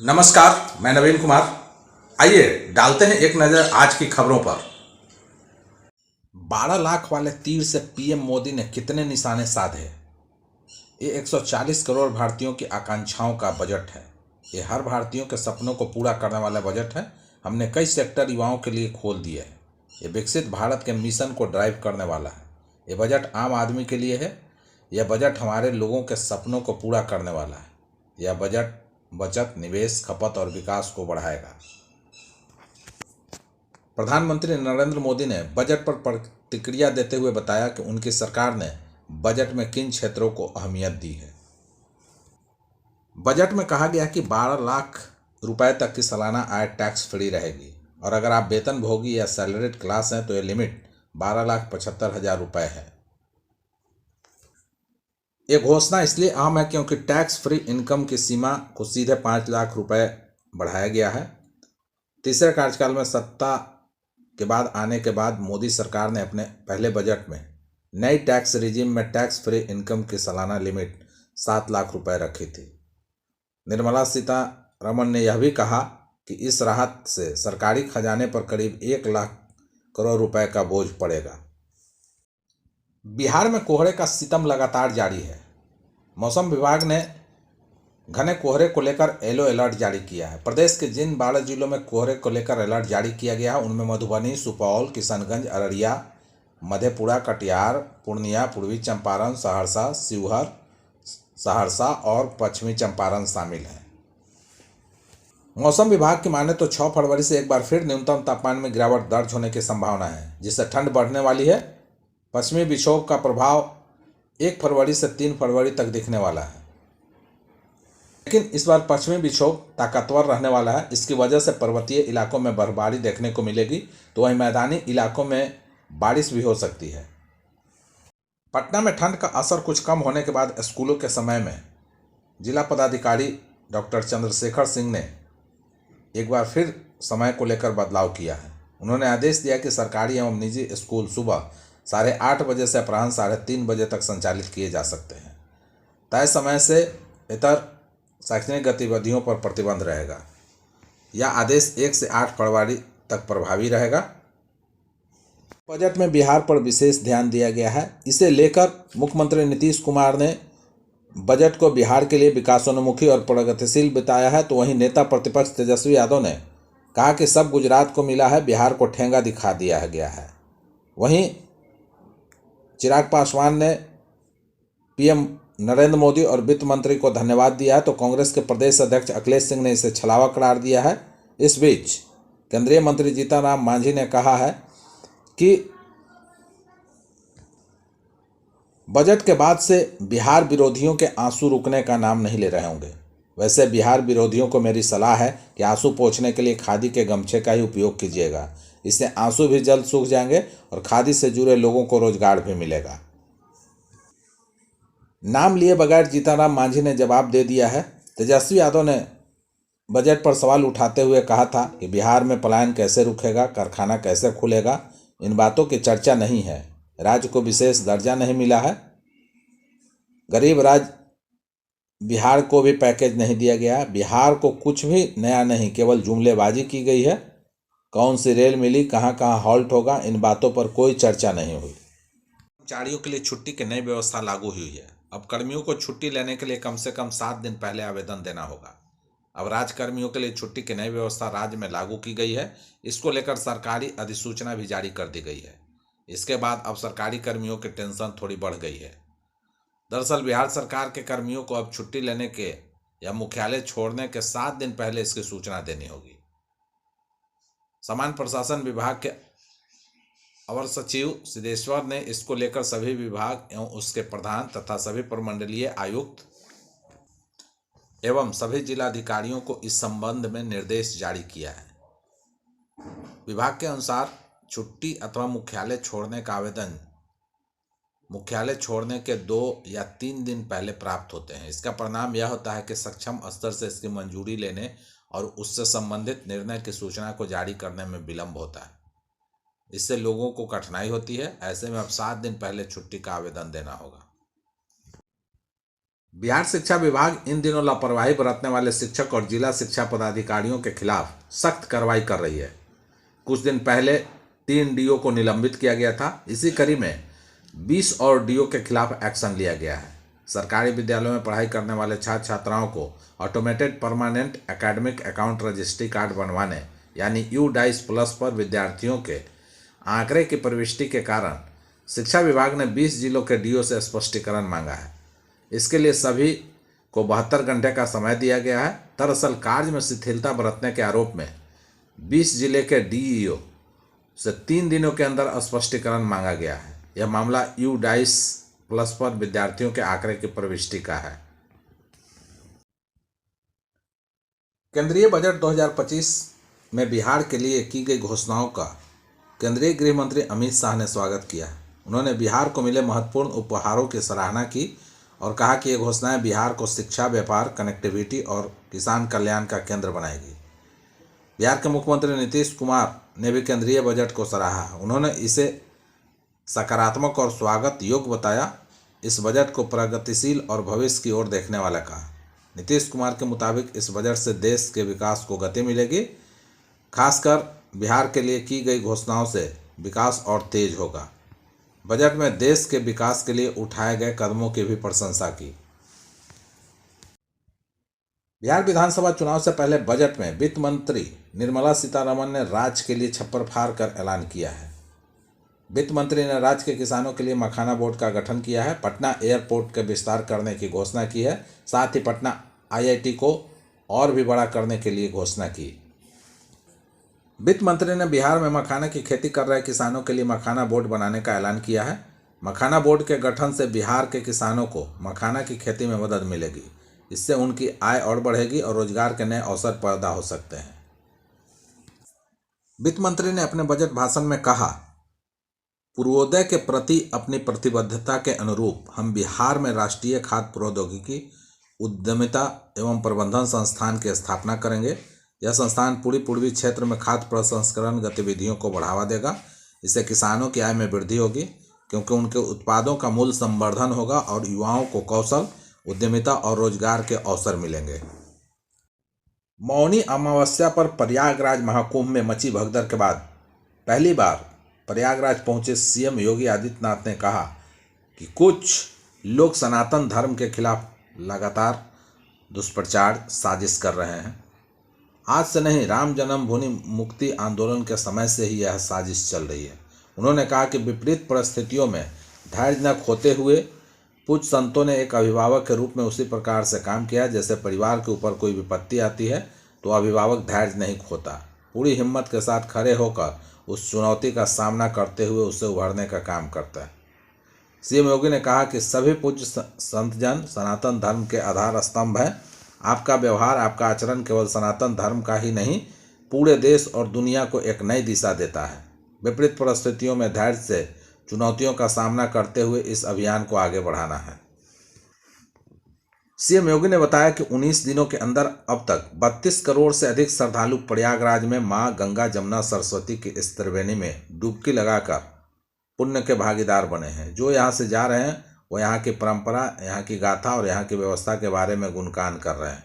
नमस्कार, मैं नवीन कुमार। आइए डालते हैं एक नज़र आज की खबरों पर। 12 लाख वाले तीर से पीएम मोदी ने कितने निशाने साधे। ये 140 करोड़ भारतीयों की आकांक्षाओं का बजट है। ये हर भारतीयों के सपनों को पूरा करने वाला बजट है। हमने कई सेक्टर युवाओं के लिए खोल दिए हैं। ये विकसित भारत के मिशन को ड्राइव करने वाला है। ये बजट आम आदमी के लिए है। यह बजट हमारे लोगों के सपनों को पूरा करने वाला है। यह बजट बचत, निवेश, खपत और विकास को बढ़ाएगा। प्रधानमंत्री नरेंद्र मोदी ने बजट पर प्रतिक्रिया देते हुए बताया कि उनकी सरकार ने बजट में किन क्षेत्रों को अहमियत दी है। बजट में कहा गया कि 12 लाख रुपए तक की सालाना आय टैक्स फ्री रहेगी और अगर आप वेतनभोगी या सैलरीड क्लास हैं तो यह लिमिट 12,75,000 रुपए है। ये घोषणा इसलिए अहम है क्योंकि टैक्स फ्री इनकम की सीमा को सीधे 5 लाख रुपए बढ़ाया गया है। तीसरे कार्यकाल में सत्ता के बाद आने के बाद मोदी सरकार ने अपने पहले बजट में नई टैक्स रिजीम में टैक्स फ्री इनकम की सालाना लिमिट 7 लाख रुपए रखी थी। निर्मला सीतारमण ने यह भी कहा कि इस राहत से सरकारी खजाने पर करीब 1 लाख करोड़ रुपए का बोझ पड़ेगा। बिहार में कोहरे का सितम लगातार जारी है। मौसम विभाग ने घने कोहरे को लेकर येलो अलर्ट जारी किया है। प्रदेश के जिन 12 जिलों में कोहरे को लेकर अलर्ट जारी किया गया है उनमें मधुबनी, सुपौल, किशनगंज, अररिया, मधेपुरा, कटिहार, पूर्णिया, पूर्वी चंपारण, सहरसा, शिवहर, सहरसा और पश्चिमी चंपारण शामिल हैं। मौसम विभाग की माने तो 6 फरवरी से एक बार फिर न्यूनतम तापमान में गिरावट दर्ज होने की संभावना है, जिससे ठंड बढ़ने वाली है। पश्चिमी विक्षोभ का प्रभाव 1 फरवरी से 3 फरवरी तक दिखने वाला है, लेकिन इस बार पश्चिमी विक्षोभ ताकतवर रहने वाला है। इसकी वजह से पर्वतीय इलाकों में बर्फबारी देखने को मिलेगी, तो वहीं मैदानी इलाकों में बारिश भी हो सकती है। पटना में ठंड का असर कुछ कम होने के बाद स्कूलों के समय में जिला पदाधिकारी डॉक्टर चंद्रशेखर सिंह ने एक बार फिर समय को लेकर बदलाव किया है। उन्होंने आदेश दिया कि सरकारी एवं निजी स्कूल सुबह 8:30 बजे से अपराह्न 3:30 बजे तक संचालित किए जा सकते हैं। तय समय से इतर शैक्षणिक गतिविधियों पर प्रतिबंध रहेगा। यह आदेश 1 से 8 फरवरी तक प्रभावी रहेगा। बजट में बिहार पर विशेष ध्यान दिया गया है। इसे लेकर मुख्यमंत्री नीतीश कुमार ने बजट को बिहार के लिए विकासोन्मुखी और प्रगतिशील बताया है, तो वहीं नेता प्रतिपक्ष तेजस्वी यादव ने कहा कि सब गुजरात को मिला है, बिहार को ठेंगा दिखा दिया गया है। वहीं चिराग पासवान ने पीएम नरेंद्र मोदी और वित्त मंत्री को धन्यवाद दिया है, तो कांग्रेस के प्रदेश अध्यक्ष अखिलेश सिंह ने इसे छलावा करार दिया है। इस बीच केंद्रीय मंत्री जीतन राम मांझी ने कहा है कि बजट के बाद से बिहार विरोधियों के आंसू रुकने का नाम नहीं ले रहे होंगे। वैसे बिहार विरोधियों को मेरी सलाह है कि आंसू पोंछने के लिए खादी के गमछे का ही उपयोग कीजिएगा। इससे आंसू भी जल्द सूख जाएंगे और खादी से जुड़े लोगों को रोजगार भी मिलेगा। नाम लिए बगैर जीतनराम मांझी ने जवाब दे दिया है। तेजस्वी यादव ने बजट पर सवाल उठाते हुए कहा था कि बिहार में पलायन कैसे रुकेगा, कारखाना कैसे खुलेगा, इन बातों की चर्चा नहीं है। राज्य को विशेष दर्जा नहीं मिला है। गरीब राज्य बिहार को भी पैकेज नहीं दिया गया। बिहार को कुछ भी नया नहीं, केवल जुमलेबाजी की गई है। कौन सी रेल मिली, कहाँ कहाँ हॉल्ट होगा, इन बातों पर कोई चर्चा नहीं हुई। कर्मचारियों के लिए छुट्टी की नई व्यवस्था लागू हुई है। अब कर्मियों को छुट्टी लेने के लिए कम से कम 7 दिन पहले आवेदन देना होगा। अब राज्यकर्मियों के लिए छुट्टी की नई व्यवस्था राज्य में लागू की गई है। इसको लेकर सरकारी अधिसूचना भी जारी कर दी गई है। इसके बाद अब सरकारी कर्मियों की टेंशन थोड़ी बढ़ गई है। दरअसल बिहार सरकार के कर्मियों को अब छुट्टी लेने के या मुख्यालय छोड़ने के 7 दिन पहले इसकी सूचना देनी होगी। सामान्य प्रशासन विभाग के अवर सचिव सिद्धेश्वर ने इसको लेकर सभी विभाग एवं उसके प्रधान तथा सभी प्रमंडलीय आयुक्त एवं सभी जिलाधिकारियों को इस संबंध में निर्देश जारी किया है। विभाग के अनुसार छुट्टी अथवा मुख्यालय छोड़ने का आवेदन मुख्यालय छोड़ने के 2 या 3 दिन पहले प्राप्त होते हैं। इसका परिणाम यह होता है कि सक्षम स्तर से इसकी मंजूरी लेने और उससे संबंधित निर्णय की सूचना को जारी करने में विलंब होता है। इससे लोगों को कठिनाई होती है। ऐसे में अब 7 दिन पहले छुट्टी का आवेदन देना होगा। बिहार शिक्षा विभाग इन दिनों लापरवाही बरतने वाले शिक्षक और जिला शिक्षा पदाधिकारियों के खिलाफ सख्त कार्रवाई कर रही है। कुछ दिन पहले 3 डीओ को निलंबित किया गया था। इसी कड़ी में 20 और डीओ के खिलाफ एक्शन लिया गया है। सरकारी विद्यालयों में पढ़ाई करने वाले छात्र छात्राओं को automated permanent academic account registry card बनवाने यानी UDAIS प्लस पर विद्यार्थियों के आंकड़े की प्रविष्टि के कारण शिक्षा विभाग ने 20 जिलों के डीओ से स्पष्टीकरण मांगा है। इसके लिए सभी को 72 घंटे का समय दिया गया है। दरअसल कार्य में शिथिलता बरतने के आरोप में 20 जिले के डीईओ से 3 दिनों के अंदर स्पष्टीकरण मांगा गया है। यह मामला UDAIS प्लस पर विद्यार्थियों के आंकड़े की प्रविष्टि का है। केंद्रीय बजट 2025 में बिहार के लिए की गई घोषणाओं का केंद्रीय गृह मंत्री अमित शाह ने स्वागत किया। उन्होंने बिहार को मिले महत्वपूर्ण उपहारों की सराहना की और कहा कि ये घोषणाएं बिहार को शिक्षा, व्यापार, कनेक्टिविटी और किसान कल्याण का केंद्र बनाएगी। बिहार के मुख्यमंत्री नीतीश कुमार ने भी केंद्रीय बजट को सराहा। उन्होंने इसे सकारात्मक और स्वागत योग्य बताया। इस बजट को प्रगतिशील और भविष्य की ओर देखने वाला कहा। नीतीश कुमार के मुताबिक इस बजट से देश के विकास को गति मिलेगी। खासकर बिहार के लिए की गई घोषणाओं से विकास और तेज होगा। बजट में देश के विकास के लिए उठाए गए कदमों की भी प्रशंसा की। बिहार विधानसभा चुनाव से पहले बजट में वित्त मंत्री निर्मला सीतारमण ने राज्य के लिए छप्पर फाड़ कर ऐलान किया है। वित्त मंत्री ने राज्य के किसानों के लिए मखाना बोर्ड का गठन किया है, पटना एयरपोर्ट के विस्तार करने की घोषणा की है, साथ ही पटना IIT को और भी बड़ा करने के लिए घोषणा की। वित्त मंत्री ने बिहार में मखाना की खेती कर रहे किसानों के लिए मखाना बोर्ड बनाने का ऐलान किया है। मखाना बोर्ड के गठन से बिहार के किसानों को मखाना की खेती में मदद मिलेगी। इससे उनकी आय और बढ़ेगी और रोजगार के नए अवसर पैदा हो सकते हैं। वित्त मंत्री ने अपने बजट भाषण में कहा, पूर्वोदय के प्रति अपनी प्रतिबद्धता के अनुरूप हम बिहार में राष्ट्रीय खाद्य प्रौद्योगिकी उद्यमिता एवं प्रबंधन संस्थान की स्थापना करेंगे। यह संस्थान पूर्वी क्षेत्र में खाद्य प्रसंस्करण गतिविधियों को बढ़ावा देगा। इससे किसानों की आय में वृद्धि होगी क्योंकि उनके उत्पादों का मूल्य संवर्धन होगा और युवाओं को कौशल, उद्यमिता और रोजगार के अवसर मिलेंगे। मौनी अमावस्या पर प्रयागराज महाकुंभ में मची भगदड़ के बाद पहली बार प्रयागराज पहुंचे CM योगी आदित्यनाथ ने कहा कि कुछ लोग सनातन धर्म के खिलाफ लगातार दुष्प्रचार साजिश कर रहे हैं। आज से नहीं, राम जन्मभूमि मुक्ति आंदोलन के समय से ही यह साजिश चल रही है। उन्होंने कहा कि विपरीत परिस्थितियों में धैर्य न खोते हुए पूज्य संतों ने एक अभिभावक के रूप में उसी प्रकार से काम किया जैसे परिवार के ऊपर कोई विपत्ति आती है तो अभिभावक धैर्य नहीं खोता, पूरी हिम्मत के साथ खड़े होकर उस चुनौती का सामना करते हुए उससे उभरने का काम करता है। CM योगी ने कहा कि सभी पूज्य संतजन सनातन धर्म के आधार स्तंभ हैं। आपका व्यवहार, आपका आचरण केवल सनातन धर्म का ही नहीं, पूरे देश और दुनिया को एक नई दिशा देता है। विपरीत परिस्थितियों में धैर्य से चुनौतियों का सामना करते हुए इस अभियान को आगे बढ़ाना है। CM योगी ने बताया कि 19 दिनों के अंदर अब तक 32 करोड़ से अधिक श्रद्धालु प्रयागराज में मां गंगा, जमुना, सरस्वती की इस त्रिवेणी में डुबकी लगाकर पुण्य के भागीदार बने हैं। जो यहाँ से जा रहे हैं वो यहाँ की परंपरा, यहाँ की गाथा और यहाँ की व्यवस्था के बारे में गुणगान कर रहे हैं।